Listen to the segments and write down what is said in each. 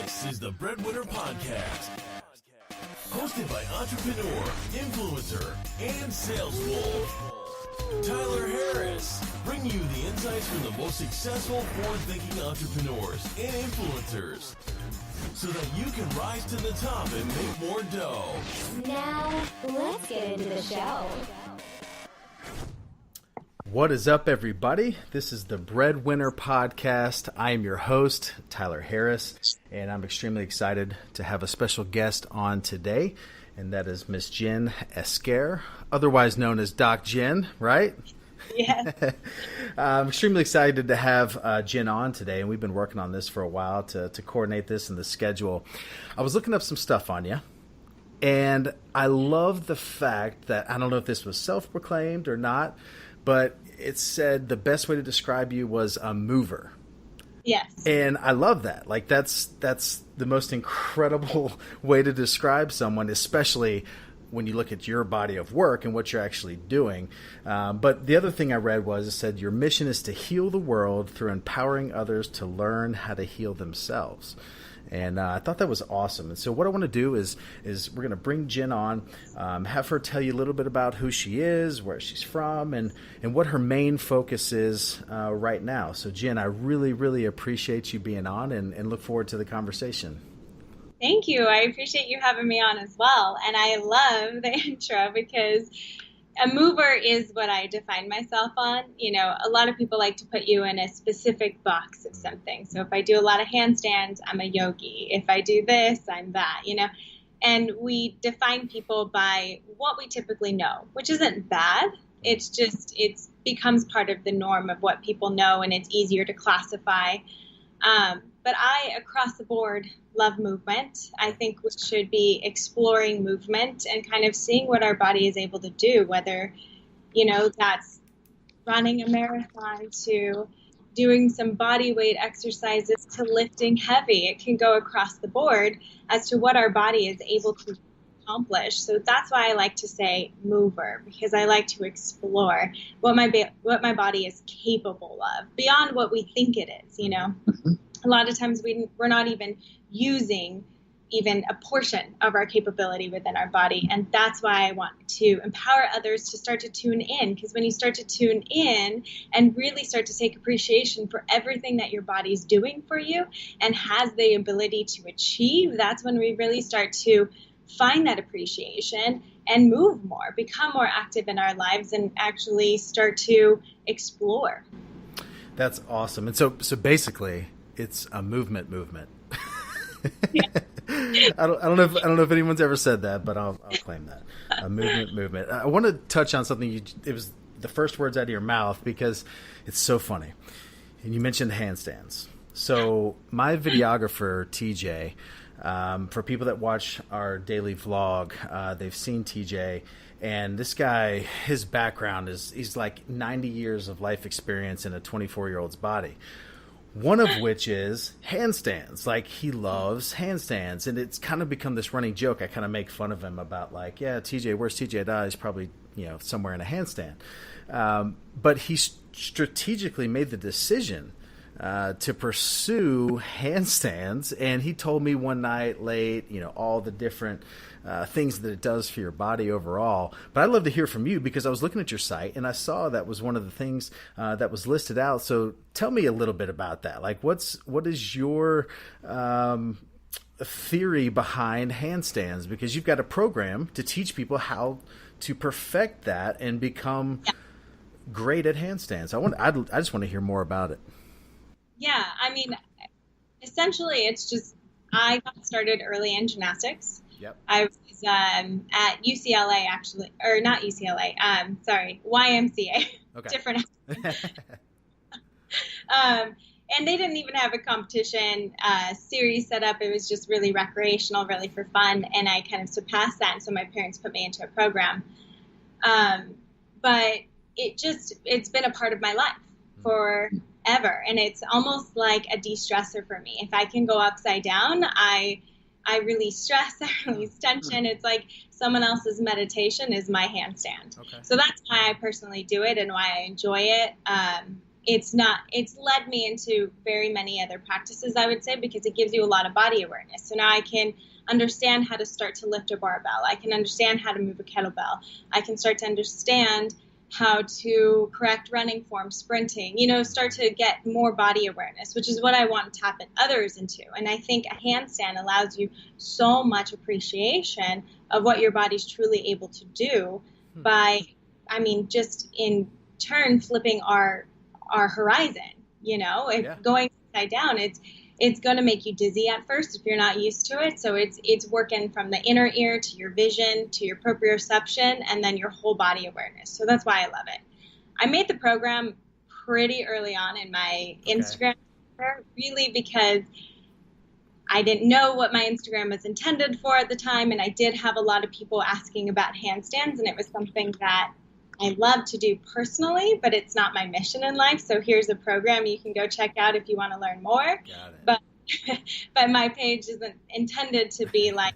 This is the Breadwinner Podcast, hosted by entrepreneur, influencer, and sales wolf, Tyler Harris, bringing you the insights from the most successful forward-thinking entrepreneurs and influencers, so that you can rise to the top and make more dough. Now, let's get into the show. What is up, everybody? This is the Breadwinner Podcast. I am your host, Tyler Harris, and I'm extremely excited to have a special guest on today, and that is Miss Jen Esker, otherwise known as Doc Jen, right? Yeah. I'm extremely excited to have Jen on today, and we've been working on this for a while to coordinate this and the schedule. I was looking up some stuff on you, and I love the fact that, I don't know if this was self-proclaimed or not, but it said the best way to describe you was a mover. Yes. And I love that. Like, that's the most incredible way to describe someone, especially when you look at your body of work and what you're actually doing. But the other thing I read was, it said your mission is to heal the world through empowering others to learn how to heal themselves. And I thought that was awesome. And so what I want to do is we're going to bring Jen on, have her tell you a little bit about who she is, where she's from, and what her main focus is right now. So Jen, I really, really appreciate you being on and look forward to the conversation. Thank you. I appreciate you having me on as well. And I love the intro because a mover is what I define myself on. You know, a lot of people like to put you in a specific box of something. So if I do a lot of handstands, I'm a yogi. If I do this, I'm that, you know. And we define people by what we typically know, which isn't bad. It's just, it becomes part of the norm of what people know, and it's easier to classify. But I, across the board, love movement. I think we should be exploring movement and kind of seeing what our body is able to do, whether, you know, that's running a marathon to doing some body weight exercises to lifting heavy. It can go across the board as to what our body is able to accomplish. So that's why I like to say mover, because I like to explore what my body is capable of beyond what we think it is, you know. A lot of times we're not even using even a portion of our capability within our body. And that's why I want to empower others to start to tune in. Because when you start to tune in and really start to take appreciation for everything that your body's doing for you and has the ability to achieve, that's when we really start to find that appreciation and move more, become more active in our lives, and actually start to explore. That's awesome. And so basically, it's a movement. Yeah. I don't know if anyone's ever said that, but I'll claim that. A movement. I want to touch on something. It was the first words out of your mouth because it's so funny. And you mentioned handstands. So my videographer, TJ, for people that watch our daily vlog, they've seen TJ. And this guy, his background he's like 90 years of life experience in a 24-year-old's body. One of which is handstands. Like, he loves handstands, and it's kind of become this running joke. I kind of make fun of him about, like, yeah, TJ, where's TJ? He's probably, you know, somewhere in a handstand. But he strategically made the decision to pursue handstands, and he told me one night late, you know, all the different things that it does for your body overall. But I'd love to hear from you, because I was looking at your site and I saw that was one of the things that was listed out. So tell me a little bit about that. Like, what is your theory behind handstands? Because you've got a program to teach people how to perfect that and become great at handstands. I just want to hear more about it. Yeah, I mean, essentially, it's just, I got started early in gymnastics. Yep. I was at UCLA, actually, or not UCLA, YMCA. Okay. Different. And they didn't even have a competition series set up. It was just really recreational, really for fun. And I kind of surpassed that. And so my parents put me into a program. But it's been a part of my life forever. And it's almost like a de-stressor for me. If I can go upside down, I release stress, I release tension. It's like someone else's meditation is my handstand. Okay. So that's why I personally do it and why I enjoy it. it's led me into very many other practices, I would say, because it gives you a lot of body awareness. So now I can understand how to start to lift a barbell. I can understand how to move a kettlebell. I can start to understand how to correct running form, sprinting, start to get more body awareness, which is what I want to tap in others into. And I think a handstand allows you so much appreciation of what your body's truly able to do by, just in turn flipping our horizon. Going upside down, it's going to make you dizzy at first if you're not used to it. So it's working from the inner ear to your vision to your proprioception and then your whole body awareness. So that's why I love it. I made the program pretty early on in my Instagram, really because I didn't know what my Instagram was intended for at the time, and I did have a lot of people asking about handstands, and it was something that I love to do personally, but it's not my mission in life. So here's a program you can go check out if you want to learn more. Got it. But my page isn't intended to be like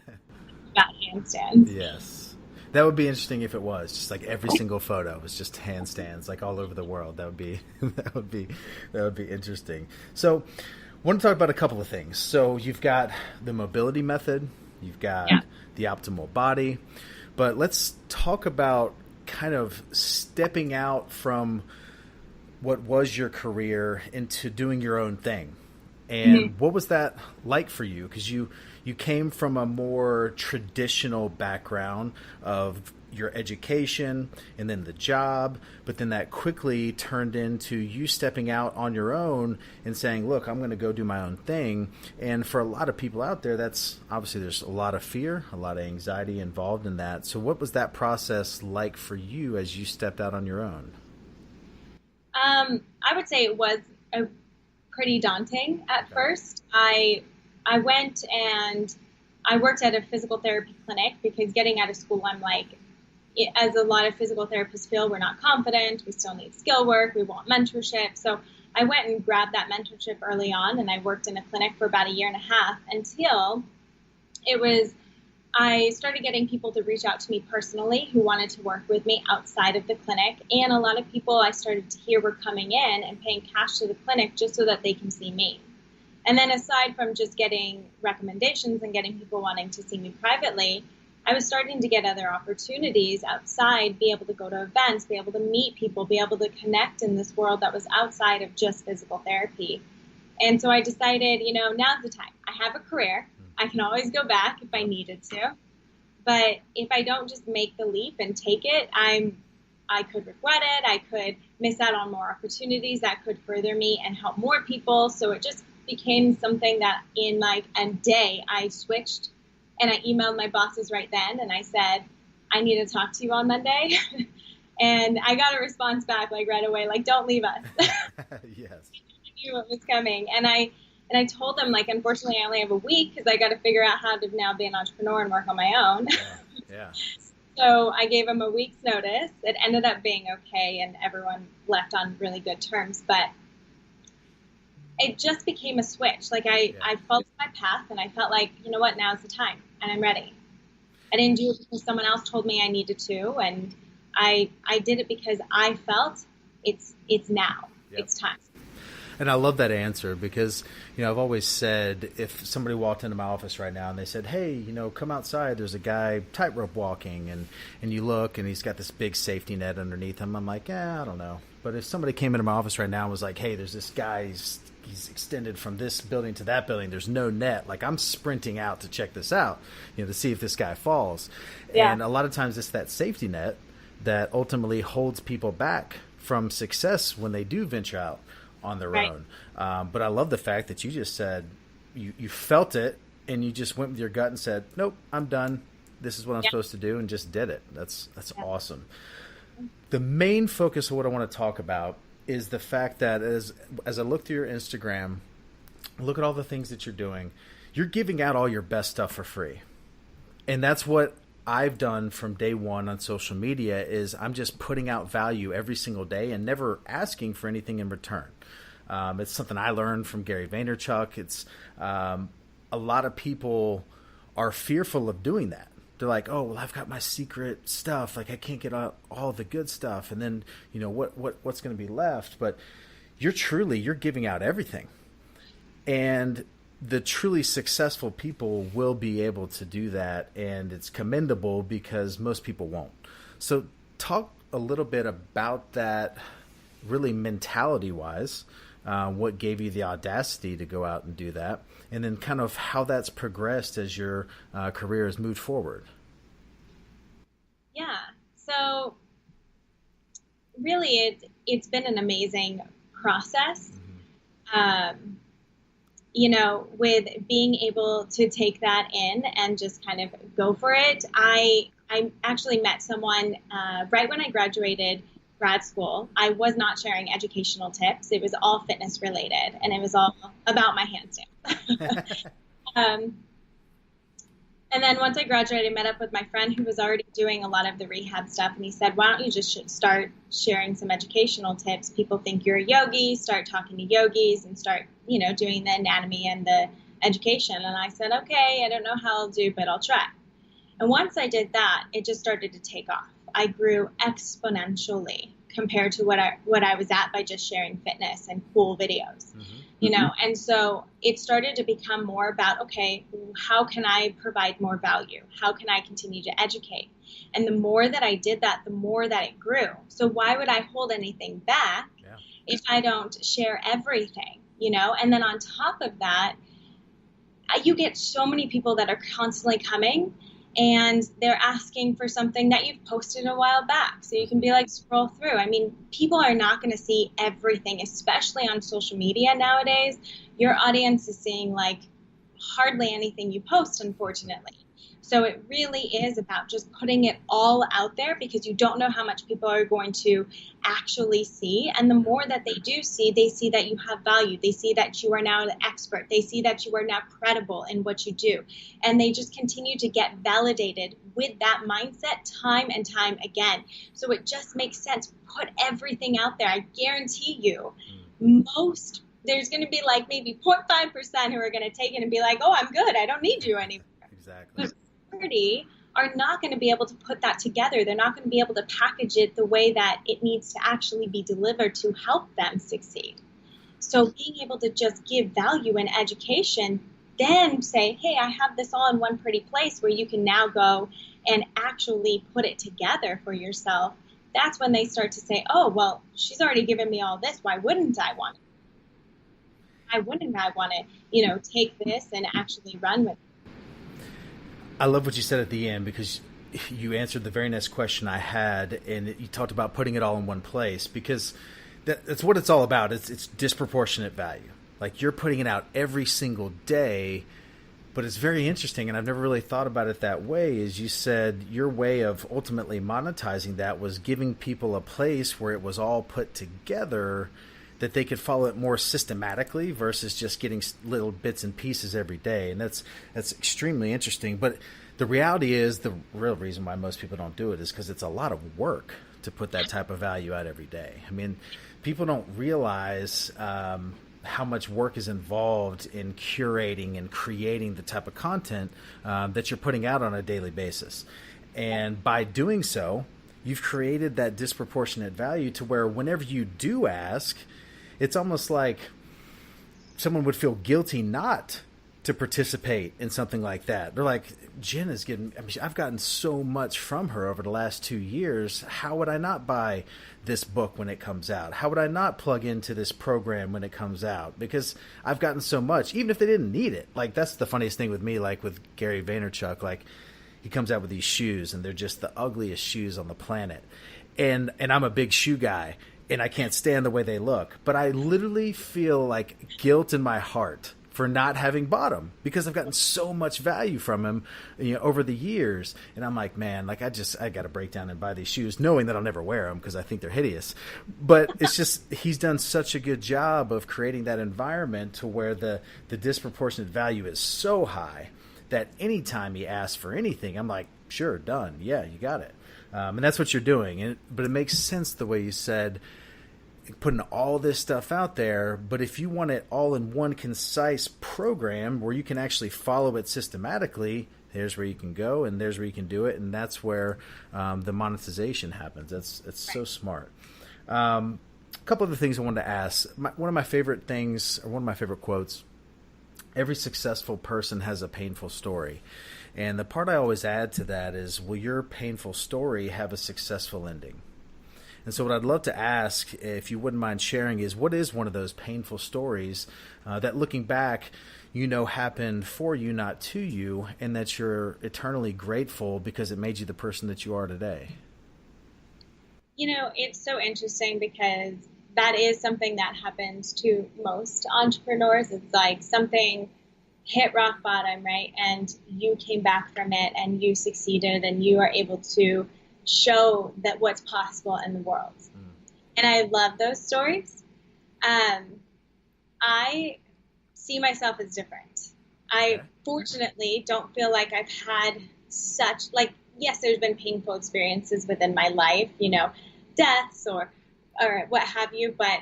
about handstands. Yes. That would be interesting if it was just like every single photo was just handstands, like all over the world. That would be interesting. So I want to talk about a couple of things. So you've got the mobility method, you've got the optimal body, but let's talk about kind of stepping out from what was your career into doing your own thing. And what was that like for you? Because you came from a more traditional background of your education and then the job, but then that quickly turned into you stepping out on your own and saying, look, I'm going to go do my own thing. And for a lot of people out there, that's obviously there's a lot of fear, a lot of anxiety involved in that. So what was that process like for you as you stepped out on your own? I would say it was pretty daunting at first. I went and I worked at a physical therapy clinic because getting out of school, I'm like, as a lot of physical therapists feel, we're not confident, we still need skill work, we want mentorship. So I went and grabbed that mentorship early on, and I worked in a clinic for about 1.5 years until I started getting people to reach out to me personally who wanted to work with me outside of the clinic. And a lot of people I started to hear were coming in and paying cash to the clinic just so that they can see me. And then aside from just getting recommendations and getting people wanting to see me privately, I was starting to get other opportunities outside, be able to go to events, be able to meet people, be able to connect in this world that was outside of just physical therapy. And so I decided, now's the time. I have a career. I can always go back if I needed to. But if I don't just make the leap and take it, I could regret it. I could miss out on more opportunities that could further me and help more people. So it just became something that in like a day I switched. And I emailed my bosses right then, and I said, I need to talk to you on Monday. And I got a response back like right away, like, don't leave us. Yes. I knew what was coming. And I told them, like, unfortunately, I only have a week because I got to figure out how to now be an entrepreneur and work on my own. Yeah. So I gave them a week's notice. It ended up being okay, and everyone left on really good terms. But it just became a switch. Like I followed my path, and I felt like, you know what, now's the time, and I'm ready. I didn't do it because someone else told me I needed to, and I did it because I felt it's now. Yep. It's time. And I love that answer because, I've always said if somebody walked into my office right now and they said, hey, come outside, there's a guy tightrope walking, and you look and he's got this big safety net underneath him. I'm like, I don't know. But if somebody came into my office right now and was like, hey, there's this guy, he's extended from this building to that building, there's no net, like I'm sprinting out to check this out, to see if this guy falls. Yeah. And a lot of times it's that safety net that ultimately holds people back from success when they do venture out on their own. But I love the fact that you just said you felt it and you just went with your gut and said, nope, I'm done. This is what I'm supposed to do, and just did it. That's awesome. The main focus of what I want to talk about is the fact that as I look through your Instagram, look at all the things that you're doing, you're giving out all your best stuff for free. And that's what I've done from day one on social media is I'm just putting out value every single day and never asking for anything in return. It's something I learned from Gary Vaynerchuk. It's a lot of people are fearful of doing that. They're like, oh, well, I've got my secret stuff. Like I can't get all the good stuff. And then, what's going to be left? But you're giving out everything. And the truly successful people will be able to do that, and it's commendable because most people won't. So talk a little bit about that, really mentality wise, what gave you the audacity to go out and do that, and then kind of how that's progressed as your career has moved forward. Yeah. So really it's been an amazing process. You know, with being able to take that in and just kind of go for it. I actually met someone right when I graduated grad school. I was not sharing educational tips. It was all fitness related, and it was all about my handstand. And then once I graduated, I met up with my friend who was already doing a lot of the rehab stuff, and he said, why don't you just start sharing some educational tips? People think you're a yogi, start talking to yogis and start, you know, doing the anatomy and the education. And I said, okay, I don't know how I'll do, but I'll try. And once I did that, it just started to take off. I grew exponentially compared to what I was at by just sharing fitness and cool videos. You know, and so it started to become more about, okay, how can I provide more value? How can I continue to educate? And the more that I did that, the more that it grew. So why would I hold anything back if I don't share everything, you know? And then on top of that, you get so many people that are constantly coming and they're asking for something that you've posted a while back. So you can be like, scroll through. I mean, people are not going to see everything, especially on social media nowadays. Your audience is seeing like hardly anything you post, unfortunately. So it really is about just putting it all out there because you don't know how much people are going to actually see. And the more that they do see, they see that you have value. They see that you are now an expert. They see that you are now credible in what you do. And they just continue to get validated with that mindset time and time again. So it just makes sense. Put everything out there. I guarantee you, there's going to be like maybe 0.5% who are going to take it and be like, oh, I'm good. I don't need you anymore. Exactly. Are not going to be able to put that together. They're not going to be able to package it the way that it needs to actually be delivered to help them succeed. So being able to just give value and education, then say, hey, I have this all in one pretty place where you can now go and actually put it together for yourself. That's when they start to say, oh, well, she's already given me all this. Why wouldn't I want it? Why wouldn't I want to, you know, take this and actually run with it? I love what you said at the end because you answered the very next question I had, and you talked about putting it all in one place because that's what it's all about. It's disproportionate value. Like you're putting it out every single day, but it's very interesting, and I've never really thought about it that way. Is you said your way of ultimately monetizing that was giving people a place where it was all put together that they could follow it more systematically versus just getting little bits and pieces every day. And that's extremely interesting. But the reality is the real reason why most people don't do it is because it's a lot of work to put that type of value out every day. I mean, people don't realize how much work is involved in curating and creating the type of content that you're putting out on a daily basis. And by doing so, you've created that disproportionate value to where whenever you do ask, it's almost like someone would feel guilty not to participate in something like that. They're like, Jen is getting, I mean, I've gotten so much from her over the last 2 years. How would I not buy this book when it comes out? How would I not plug into this program when it comes out? Because I've gotten so much, even if they didn't need it. Like, that's the funniest thing with me, like with Gary Vaynerchuk, like he comes out with these shoes and they're just the ugliest shoes on the planet. And I'm a big shoe guy. And I can't stand the way they look. But I literally feel like guilt in my heart for not having bought them because I've gotten so much value from him, you know, over the years. And I'm like, man, like I got to break down and buy these shoes knowing that I'll never wear them because I think they're hideous. But it's just, he's done such a good job of creating that environment to where the disproportionate value is so high that anytime he asks for anything, I'm like, sure, done. Yeah, you got it. And that's what you're doing. But it makes sense the way you said, putting all this stuff out there. But if you want it all in one concise program where you can actually follow it systematically, there's where you can go and there's where you can do it. And that's where the monetization happens. It's so smart. couple of the things I wanted to ask. One of my favorite things, or one of my favorite quotes, every successful person has a painful story. And the part I always add to that is, will your painful story have a successful ending? And so what I'd love to ask, if you wouldn't mind sharing, is what is one of those painful stories that looking back, happened for you, not to you, and that you're eternally grateful because it made you the person that you are today? It's so interesting because that is something that happens to most entrepreneurs. It's like something hit rock bottom, right? And you came back from it and you succeeded and you are able to show that what's possible in the world. And I love those stories. I see myself as different. I fortunately don't feel like I've had yes, there's been painful experiences within my life, deaths or what have you, but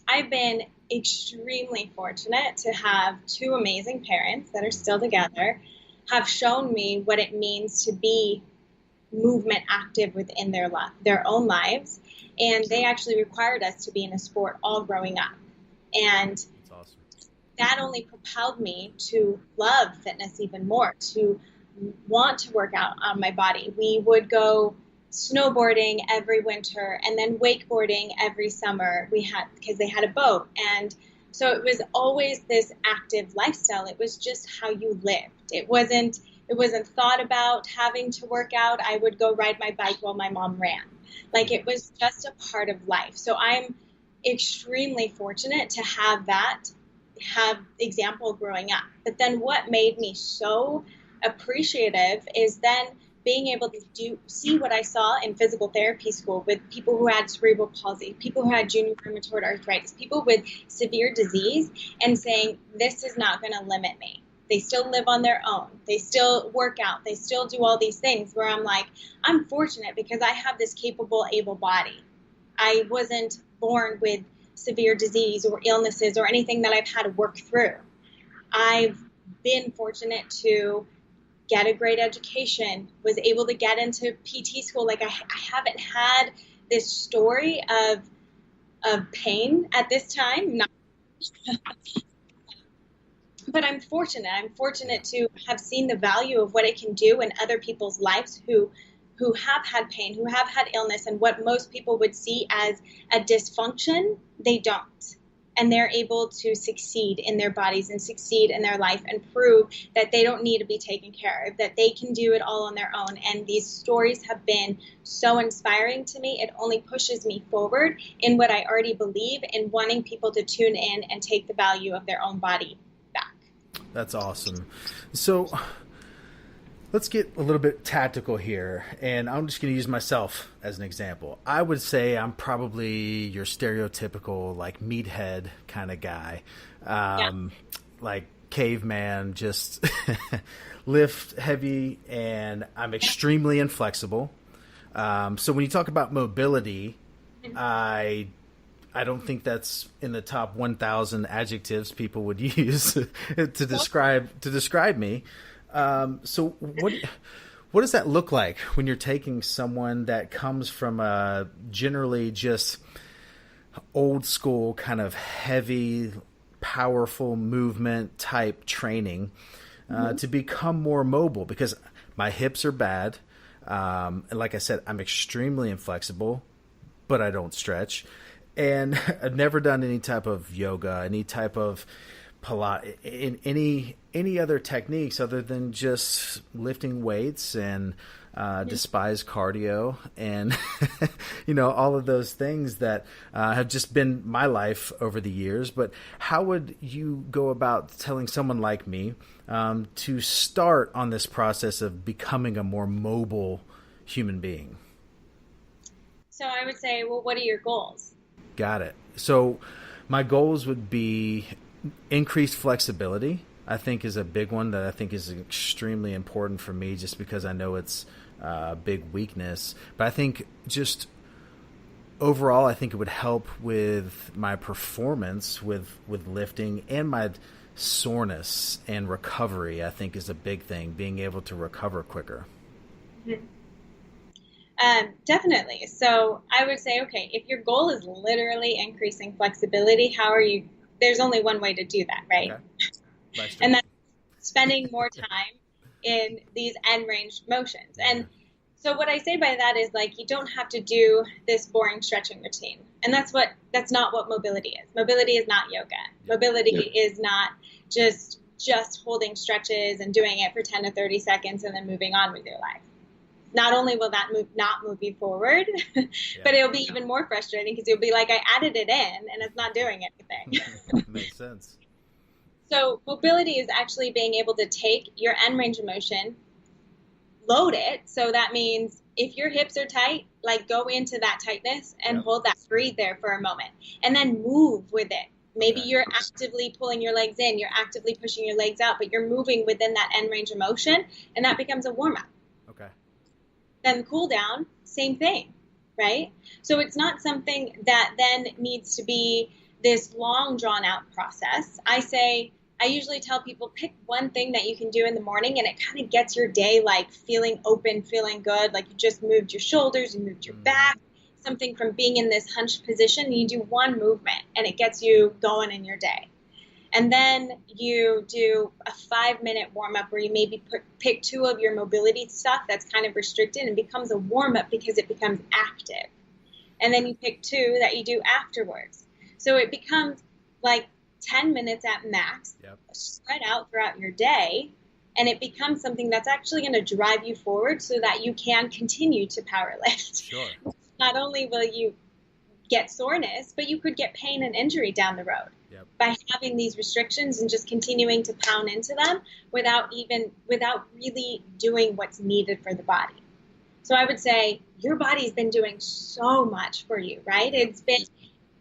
I've been extremely fortunate to have two amazing parents that are still together, have shown me what it means to be movement active within their own lives. And they actually required us to be in a sport all growing up. And That's awesome. That only propelled me to love fitness even more, to want to work out on my body. We would go snowboarding every winter and then wakeboarding every summer because they had a boat. And so it was always this active lifestyle. It was just how you lived. It wasn't thought about having to work out. I would go ride my bike while my mom ran. It was just a part of life. So I'm extremely fortunate to have example growing up. But then what made me so appreciative is then being able to see what I saw in physical therapy school with people who had cerebral palsy, people who had junior rheumatoid arthritis, people with severe disease, and saying, this is not going to limit me. They still live on their own. They still work out. They still do all these things where I'm like, I'm fortunate because I have this capable, able body. I wasn't born with severe disease or illnesses or anything that I've had to work through. I've been fortunate to get a great education, was able to get into PT school. I haven't had this story of pain at this time. But I'm fortunate. I'm fortunate to have seen the value of what it can do in other people's lives who have had pain, who have had illness, and what most people would see as a dysfunction, they don't. And they're able to succeed in their bodies and succeed in their life and prove that they don't need to be taken care of, that they can do it all on their own. And these stories have been so inspiring to me. It only pushes me forward in what I already believe in, wanting people to tune in and take the value of their own body back. That's awesome. So let's get a little bit tactical here, and I'm just going to use myself as an example. I would say I'm probably your stereotypical meathead kind of guy, like caveman, just lift heavy, and I'm extremely inflexible. So when you talk about mobility, I don't think that's in the top 1,000 adjectives people would use to describe me. So what does that look like when you're taking someone that comes from a generally just old school kind of heavy, powerful movement type training to become more mobile? Because my hips are bad. And like I said, I'm extremely inflexible, but I don't stretch. And I've never done any type of yoga, any type of Pilates, in any other techniques other than just lifting weights and despise cardio and all of those things that have just been my life over the years. But how would you go about telling someone like me to start on this process of becoming a more mobile human being? So I would say, well, what are your goals? Got it. So my goals would be increased flexibility, I think, is a big one that I think is extremely important for me, just because I know it's a big weakness. But I think just overall, I think it would help with my performance with lifting, and my soreness and recovery, I think, is a big thing, being able to recover quicker. Definitely. So I would say, okay, if your goal is literally increasing flexibility, there's only one way to do that, right? Okay. And that's spending more time in these end range motions. And so what I say by that is, like, you don't have to do this boring stretching routine. And that's not what mobility is. Mobility is not yoga. Mobility is not just holding stretches and doing it for 10 to 30 seconds and then moving on with your life. Not only will that not move you forward, but it'll be even more frustrating because you'll be like, I added it in and it's not doing anything. Makes sense. So mobility is actually being able to take your end range of motion, load it. So that means if your hips are tight, like, go into that tightness and hold that, breathe there for a moment, and then move with it. Maybe you're actively pulling your legs in, you're actively pushing your legs out, but you're moving within that end range of motion, and that becomes a warm-up. Okay. Then cool down, same thing, right? So it's not something that then needs to be this long, drawn-out process. I usually tell people, pick one thing that you can do in the morning, and it kind of gets your day, like, feeling open, feeling good, like you just moved your shoulders, you moved your back, something from being in this hunched position, and you do one movement, and it gets you going in your day. And then you do a 5-minute warm-up where you maybe pick 2 of your mobility stuff that's kind of restricted and becomes a warm-up because it becomes active. And then you pick 2 that you do afterwards. So it becomes like 10 minutes at max, spread out throughout your day, and it becomes something that's actually going to drive you forward so that you can continue to power lift. Sure. Not only will you get soreness, but you could get pain and injury down the road by having these restrictions and just continuing to pound into them without really doing what's needed for the body. So I would say your body's been doing so much for you, right? It's been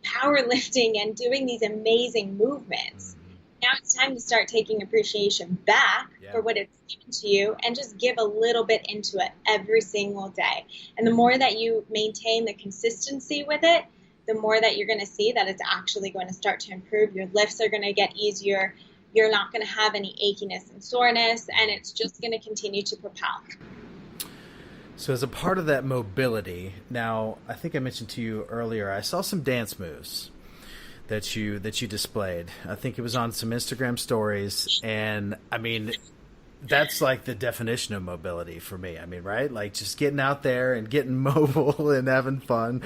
powerlifting and doing these amazing movements. Now it's time to start taking appreciation back for what it's given to you and just give a little bit into it every single day. And the more that you maintain the consistency with it, the more that you're going to see that it's actually going to start to improve. Your lifts are going to get easier. You're not going to have any achiness and soreness, and it's just going to continue to propel. So as a part of that mobility, now I think I mentioned to you earlier, I saw some dance moves that you displayed. I think it was on some Instagram stories, and I mean, that's like the definition of mobility for me. I mean, right? Like just getting out there and getting mobile and having fun.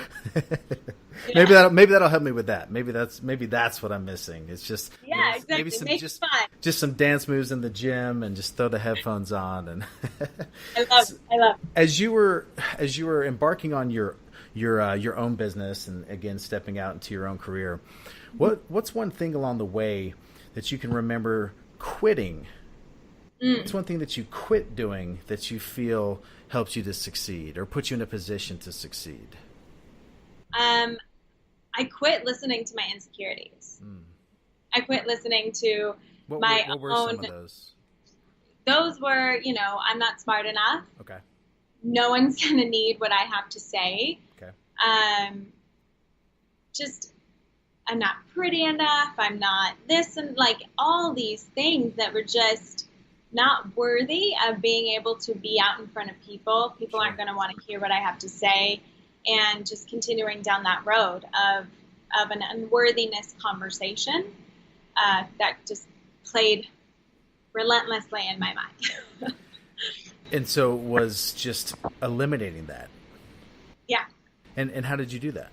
Maybe that'll help me with that. Maybe that's what I'm missing. It's just exactly. Maybe some Make it fun. Just some dance moves in the gym and just throw the headphones on and I love. As you were embarking on your own business and again stepping out into your own career, what's one thing along the way that you can remember quitting? What's one thing that you quit doing that you feel helps you to succeed or put you in a position to succeed? I quit listening to my insecurities. I quit listening to my own. What were some of those? Those were, I'm not smart enough. Okay. No one's going to need what I have to say. Okay. I'm not pretty enough. I'm not this, and like all these things that were just not worthy of being able to be out in front of people. People aren't going to want to hear what I have to say, and just continuing down that road of an unworthiness conversation that just played relentlessly in my mind. And so it was just eliminating that. Yeah. And how did you do that?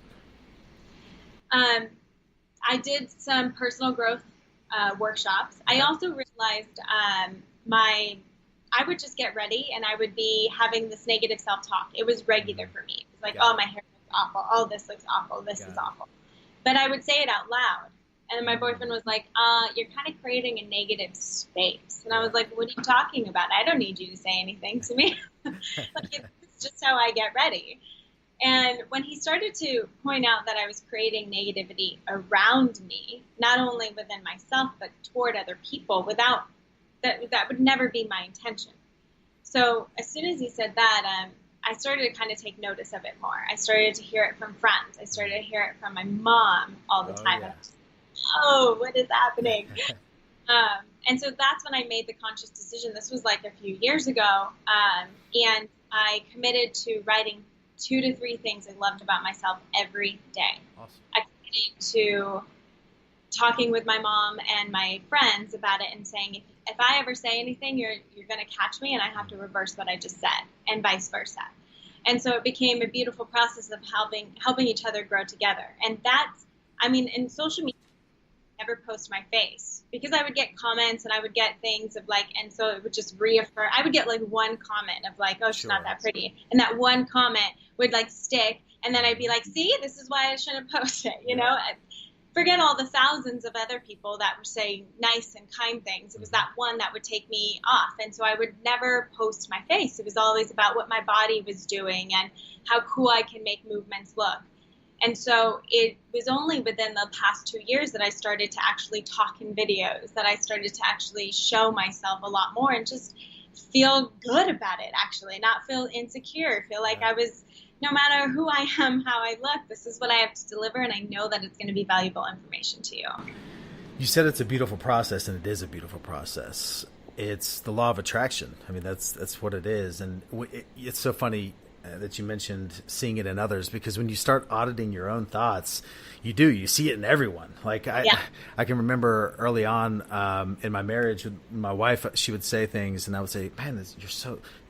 I did some personal growth workshops. I also realized I would just get ready and I would be having this negative self-talk. It was regular for me. It was like, oh, my hair looks awful. Oh, this looks awful. This is awful. But I would say it out loud. And then my boyfriend was like, you're kind of creating a negative space. And I was like, what are you talking about? I don't need you to say anything to me. Like, it's just how I get ready. And when he started to point out that I was creating negativity around me, not only within myself, but toward other people, without that would never be my intention. So as soon as he said that, I started to kind of take notice of it more. I started to hear it from friends. I started to hear it from my mom all the time. Yeah. And I was like, what is happening? And so that's when I made the conscious decision. This was like a few years ago. And I committed to writing 2 to 3 things I loved about myself every day. Awesome. I committed to talking with my mom and my friends about it and saying, if I ever say anything, you're going to catch me and I have to reverse what I just said, and vice versa. And so it became a beautiful process of helping each other grow together. And that's, I mean, in social media, I never post my face because I would get comments and I would get things of like, and so it would just reaffirm. I would get like one comment of like, oh, she's not that pretty. And that one comment would like stick. And then I'd be like, see, this is why I shouldn't post it, you know? Forget all the thousands of other people that were saying nice and kind things. It was that one that would take me off. And so I would never post my face. It was always about what my body was doing and how cool I can make movements look. And so it was only within the past 2 years that I started to actually talk in videos, that I started to actually show myself a lot more and just feel good about it, actually, not feel insecure, feel like I was, no matter who I am, how I look, this is what I have to deliver, and I know that it's going to be valuable information to you. You said it's a beautiful process, and it is a beautiful process. It's the law of attraction. I mean, that's what it is. And it's so funny that you mentioned seeing it in others, because when you start auditing your own thoughts, you see it in everyone. Like I can remember early on in my marriage with my wife, she would say things and I would say, man,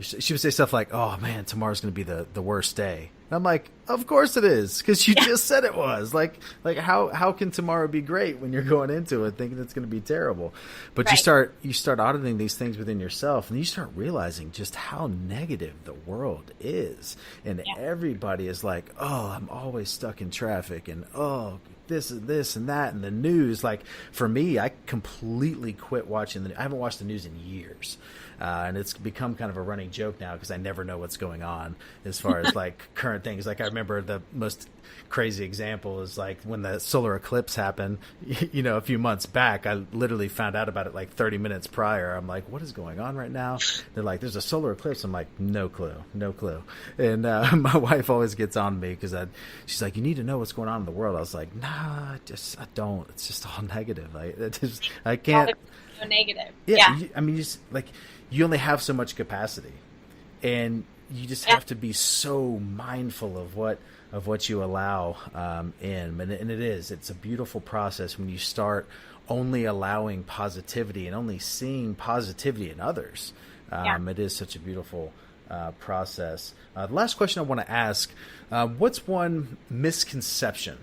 she would say stuff like, oh man, tomorrow's going to be the worst day. And I'm like, of course it is, because you just said it was. Like how can tomorrow be great when you're going into it thinking it's going to be terrible? But you start auditing these things within yourself, and you start realizing just how negative the world is. And everybody is like, oh, I'm always stuck in traffic, and oh, this and that, and the news. Like for me, I completely quit watching I haven't watched the news in years. And it's become kind of a running joke now because I never know what's going on as far as like current things. Like I remember the most crazy example is like when the solar eclipse happened, a few months back. I literally found out about it like 30 minutes prior. I'm like, what is going on right now? They're like, there's a solar eclipse. I'm like, no clue. And my wife always gets on me because she's like, you need to know what's going on in the world. I was like, nah, I don't. It's just all negative. I can't. So negative. Yeah. I mean, you only have so much capacity, and you just have to be so mindful of what you allow in. And it's a beautiful process when you start only allowing positivity and only seeing positivity in others. It is such a beautiful process. The last question I want to ask, what's one misconception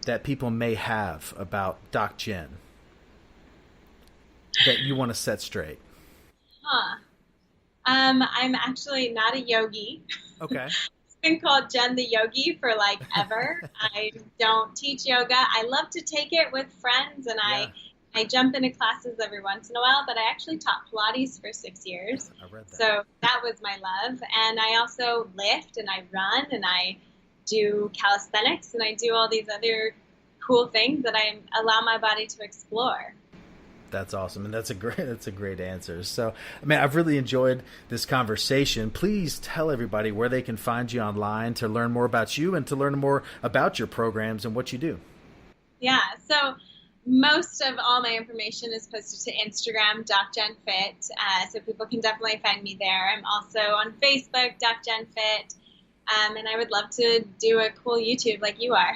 that people may have about Doc Jen that you want to set straight? I'm actually not a yogi. Okay. It's been called Jen the Yogi for like ever. I don't teach yoga. I love to take it with friends, and I jump into classes every once in a while, but I actually taught Pilates for 6 years. I read that. So that was my love. And I also lift and I run and I do calisthenics and I do all these other cool things that I allow my body to explore. That's awesome. And that's a great answer. So, I mean, I've really enjoyed this conversation. Please tell everybody where they can find you online to learn more about you and to learn more about your programs and what you do. Yeah. So most of all my information is posted to Instagram, DocJenFit. So people can definitely find me there. I'm also on Facebook, DocJenFit. And I would love to do a cool YouTube like you are.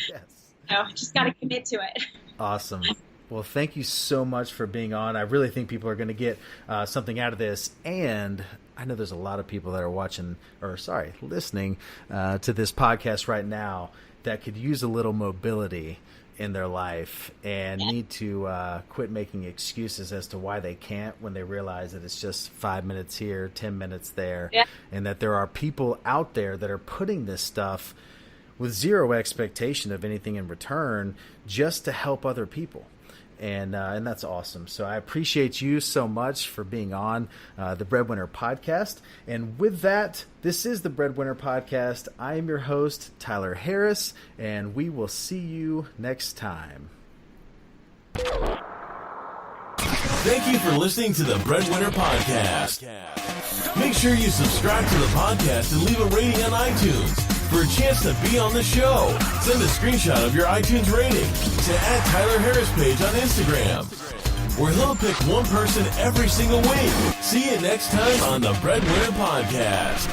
Yes. So just got to commit to it. Awesome. Well, thank you so much for being on. I really think people are going to get something out of this. And I know there's a lot of people that are listening to this podcast right now that could use a little mobility in their life and need to quit making excuses as to why they can't when they realize that it's just 5 minutes here, 10 minutes there, and that there are people out there that are putting this stuff with zero expectation of anything in return just to help other people. And that's awesome. So I appreciate you so much for being on the Breadwinner Podcast. And with that, this is the Breadwinner Podcast. I am your host, Tyler Harris, and we will see you next time. Thank you for listening to the Breadwinner Podcast. Make sure you subscribe to the podcast and leave a rating on iTunes. For a chance to be on the show, send a screenshot of your iTunes rating to @TylerHarris page on Instagram, where he'll pick one person every single week. See you next time on the Breadwinner Podcast.